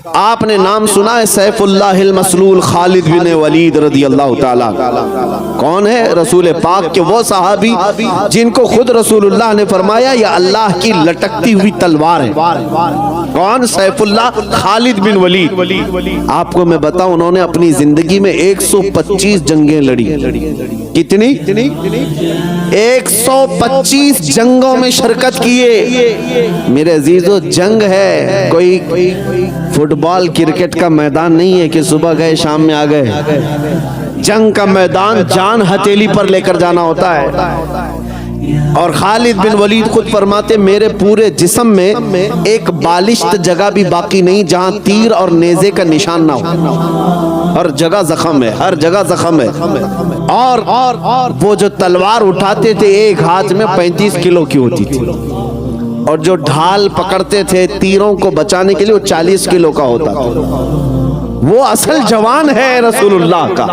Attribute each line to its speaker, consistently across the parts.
Speaker 1: آپ نے نام سنا ہے سیف اللہ المسلول خالد بن ولید رضی اللہ تعالیٰ؟ کون ہے؟ رسول پاک کے وہ صحابی جن کو خود رسول اللہ نے فرمایا یہ اللہ کی لٹکتی ہوئی تلوار ہے۔ کون؟ سیف اللہ خالد بن ولید۔ آپ کو میں بتاؤں انہوں نے اپنی زندگی میں 125 جنگیں لڑی۔ کتنی؟ 125 جنگوں میں شرکت کیے۔ میرے عزیزو جنگ ہے کوئی فٹ بال کرکٹ کا میدان نہیں ہے کہ صبح گئے شام میں آ گئے۔ جنگ کا میدان جان ہتھیلی پر لے کر جانا ہوتا ہے۔ اور خالد بن ولید خود فرماتے میرے پورے جسم میں ایک بالشت جگہ بھی باقی نہیں جہاں تیر اور نیزے کا نشان نہ ہو، ہر جگہ زخم ہے، ہر جگہ زخم ہے۔ اور وہ جو تلوار اٹھاتے تھے ایک ہاتھ میں 35 کلو کی ہوتی تھی، اور جو ڈھال پکڑتے تھے تیروں کو بچانے کے لیے وہ 40 کلو کا ہوتا تھا۔ وہ اصل جوان ہے رسول اللہ کا،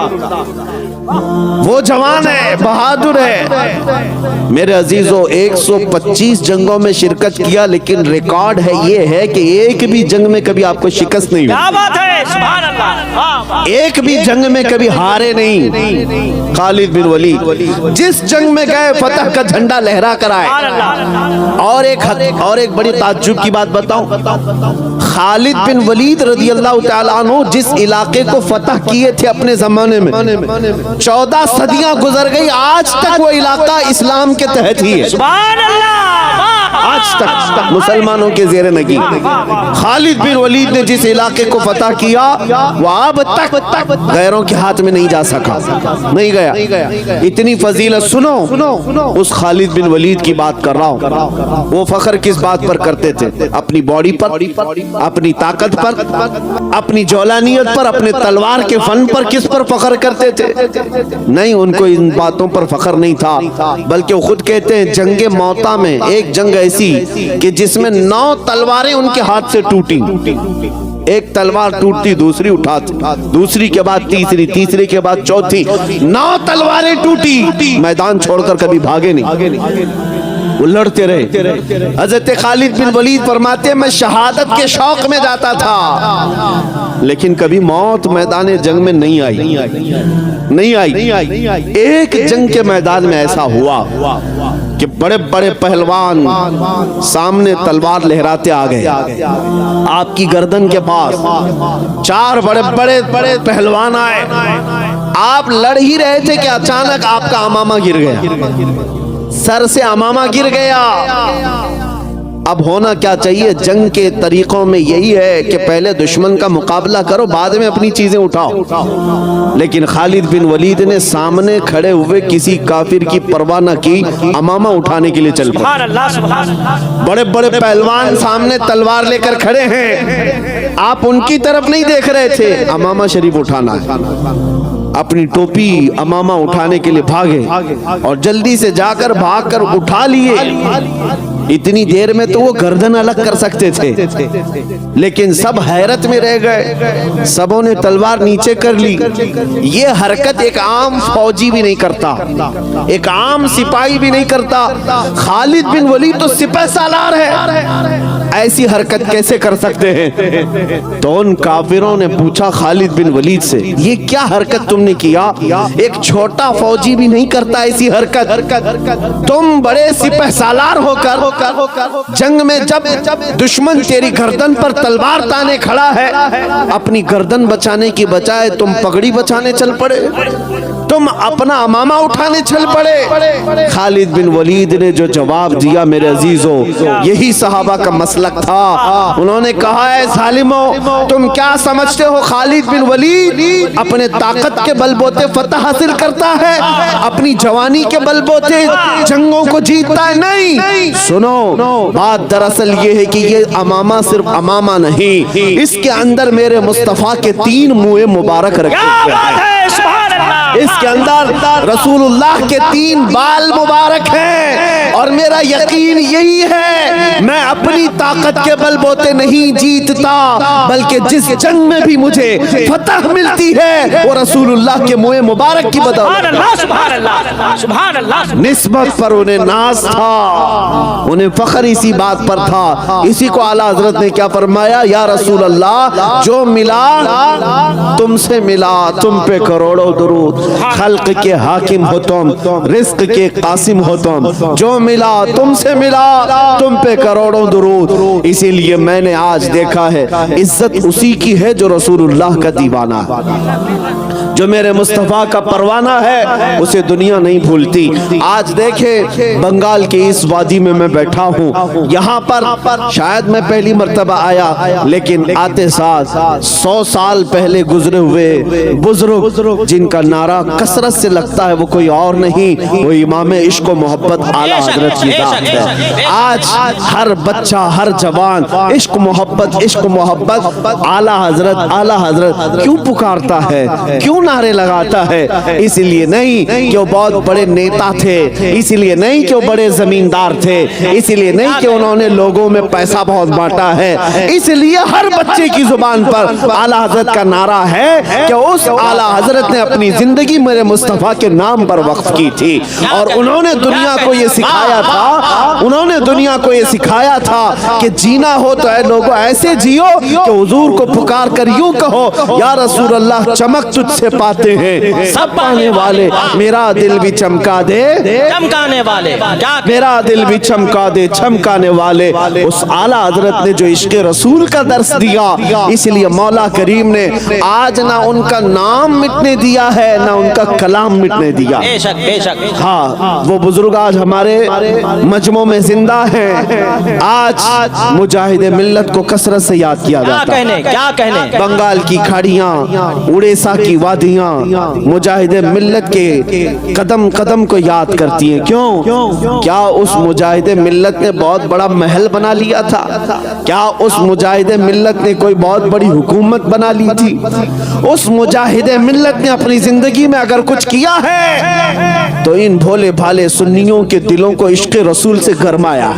Speaker 1: وہ جوان ہے، بہادر ہے۔ میرے عزیزو 125 جنگوں میں شرکت کیا، لیکن ریکارڈ ہے یہ ہے کہ ایک بھی جنگ میں کبھی آپ کو شکست نہیں ہوئی، ایک بھی جنگ میں کبھی ہارے نہیں۔ خالد بن ولید جس جنگ میں گئے فتح کا جھنڈا لہرا کر آئے۔ اور ایک بڑی تعجب کی بات بتاؤں، خالد بن ولید رضی اللہ تعالیٰ عنہ جس علاقے کو فتح کیے تھے اپنے زمانے میں 14 صدیاں گزر گئی، آج تک وہ علاقہ اسلام کے تحت ہی ہے۔ سبحان اللہ، آج تک مسلمانوں کے زیر نگی۔ خالد بن ولید نے جس علاقے کو فتح کیا وہ اب تک غیروں کے ہاتھ میں نہیں جا سکا، نہیں گیا۔ اتنی فضیلت سنو، اس خالد بن ولید کی بات کر رہا ہوں۔ وہ فخر کس بات پر کرتے تھے؟ اپنی باڈی پر، اپنی طاقت پر، اپنی جولانیت پر، اپنے تلوار کے فن پر کس پر فخر کرتے تھے؟ نہیں، ان کو ان باتوں پر فخر نہیں تھا، بلکہ وہ خود کہتے ہیں جنگ موتا میں ایک جنگ ایسی کہ جس میں 9 تلواریں ان کے ہاتھ سے ٹوٹی، ایک تلوار ٹوٹتی دوسری اٹھاتی، دوسری کے بعد تیسری، تیسری کے بعد چوتھی، 9 تلواریں ٹوٹی، میدان چھوڑ کر کبھی بھاگے نہیں، وہ لڑتے رہے۔ حضرت خالد بن ولید فرماتے میں شہادت کے شوق میں جاتا تھا، لیکن کبھی موت میدان جنگ میں نہیں آئی۔ ایک جنگ کے میدان میں ایسا ہوا کہ بڑے بڑے پہلوان سامنے تلوار لہراتے آ گئے، آپ کی گردن کے پاس 4 بڑے بڑے پہلوان آئے، آپ لڑ ہی رہے تھے کہ اچانک آپ کا امامہ گر گیا، سر سے امامہ گر گیا۔ اب ہونا کیا چاہیے؟ جنگ کے طریقوں میں یہی ہے کہ پہلے دشمن کا مقابلہ کرو، بعد میں اپنی چیزیں اٹھاؤ، لیکن خالد بن ولید نے سامنے کھڑے ہوئے کسی کافر کی پرواہ نہ کی، امامہ اٹھانے کے لیے چل پڑے۔ بڑے بڑے پہلوان سامنے تلوار لے کر کھڑے ہیں، آپ ان کی طرف نہیں دیکھ رہے تھے، امامہ شریف اٹھانا ہے۔ اپنی ٹوپی امامہ اٹھانے کے لیے بھاگے اور جلدی سے جا کر بھاگ کر اٹھا لیے۔ اتنی دیر میں تو وہ گردن الگ کر سکتے تھے، لیکن سب حیرت میں رہ گئے، سبوں نے تلوار نیچے کر لی۔ یہ حرکت ایک عام فوجی بھی نہیں کرتا، ایک عام سپاہی بھی نہیں کرتا۔ خالد بن ولید تو سپہ سالار ہے، ایسی حرکت کیسے کر سکتے ہیں؟ تو ان کافروں نے پوچھا خالد بن ولید سے یہ کیا حرکت تم نے کیا؟ ایک چھوٹا فوجی بھی نہیں کرتا ایسی حرکت، تم بڑے سپہ سالار ہو کر جنگ میں جب دشمن تیری گردن پر تلوار تانے کھڑا ہے، اپنی گردن بچانے کی بجائے تم پگڑی بچانے چل پڑے، تم اپنا امامہ اٹھانے چل پڑے۔ خالد بن ولید نے جو جواب دیا میرے عزیزو، یہی صحابہ کا مسلک تھا۔ انہوں نے کہا ہے ظالمو، تم کیا سمجھتے ہو خالد بن ولید اپنے طاقت کے بل بوتے فتح حاصل کرتا ہے، اپنی جوانی کے بل بوتے جنگوں کو جیتتا ہے؟ نہیں، سنو بات دراصل یہ ہے کہ یہ امامہ صرف امامہ نہیں، اس کے اندر میرے مصطفیٰ کے 3 منہ مبارک رکھے ہیں، اس کے اندر رسول اللہ کے 3 بال مبارک ہیں، اور میرا یقین یہی ہے میں اپنی طاقت کے بل بوتے نہیں جیتتا، بلکہ جس جنگ میں بھی مجھے فتح ملتی ہے وہ رسول اللہ کے منہ مبارک کی بدولت۔
Speaker 2: سبحان اللہ سبحان اللہ۔
Speaker 1: نسبت پر انہیں ناز تھا، انہیں فخر اسی بات پر تھا۔ اسی کو اعلیٰ حضرت نے کیا فرمایا، یا رسول اللہ جو ملا تم سے ملا، تم پہ کروڑوں درود، خلق کے حاکم ہو تم، رزق کے قاسم ہو تم، جو ملا تم سے ملا، تم پہ کروڑوں درود۔ اسی لیے میں نے آج دیکھا ہے عزت اسی کی ہے جو رسول اللہ کا دیوانہ ہے، جو میرے مصطفیٰ کا پروانہ ہے، اسے دنیا نہیں بھولتی۔ آج دیکھیں بنگال کی اس وادی میں میں بیٹھا ہوں، یہاں پر شاید میں پہلی مرتبہ آیا، لیکن آتے ساتھ 100 سال پہلے گزرے ہوئے بزرگ جن کا نعرہ کثرت سے لگتا ہے وہ کوئی اور نہیں، وہ امام عشق و محبت اعلیٰ حضرت کی ذات ہے۔ آج ہر بچہ ہر جوان عشق محبت اعلیٰ حضرت کیوں پکارتا ہے، کیوں نعرے لگاتا ہے؟ اس لیے نہیں کہ وہ بہت بڑے نیتا تھے، اس لیے نہیں کہ وہ بڑے زمیندار تھے، اس لیے نہیں کہ انہوں نے لوگوں میں پیسہ بہت بانٹا ہے، اس لیے ہر بچے کی زبان پر اعلیٰ حضرت کا نعرہ ہے کہ اس اعلیٰ حضرت نے اپنی زندگی میرے مصطفیٰ کے نام پر وقف کی تھی، اور انہوں نے دنیا کو یہ سکھایا تھا کہ جینا ہو تو اے لوگوں ایسے جیو کہ حضور کو پکار کر یوں کہو، یا رسول اللہ چمک تجھ سے پاتے ہیں سب پانے والے، میرا دل بھی چمکا دے
Speaker 2: چمکانے والے،
Speaker 1: میرا دل بھی چمکا دے چمکانے والے۔ اس اعلیٰ حضرت نے جو عشق رسول کا درس دیا، اس لیے مولا کریم نے آج نہ ان کا نام مٹنے دیا ہے نہ ان کا کلام مٹنے دیا۔
Speaker 2: بے شک بے شک۔
Speaker 1: ہاں وہ بزرگ آج ہمارے مجمع میں زندہ ہیں، آج مجاہد ملت کو کثرت سے یاد کیا جاتا ہے۔
Speaker 2: کیا کہنے
Speaker 1: بنگال کی کھاڑیاں، اڑیسہ کی وادیاں مجاہد ملت کے قدم قدم کو یاد کرتی ہیں۔ کیوں؟ کیا اس مجاہد ملت نے بہت بڑا محل بنا لیا تھا؟ کیا اس مجاہد ملت نے کوئی بہت بڑی حکومت بنا لی تھی؟ اس مجاہد ملت نے اپنی زندگی میں اگر کچھ کیا ہے تو ان بھولے بھالے سنیوں کے دلوں کو عشق رسول سے گرمایا۔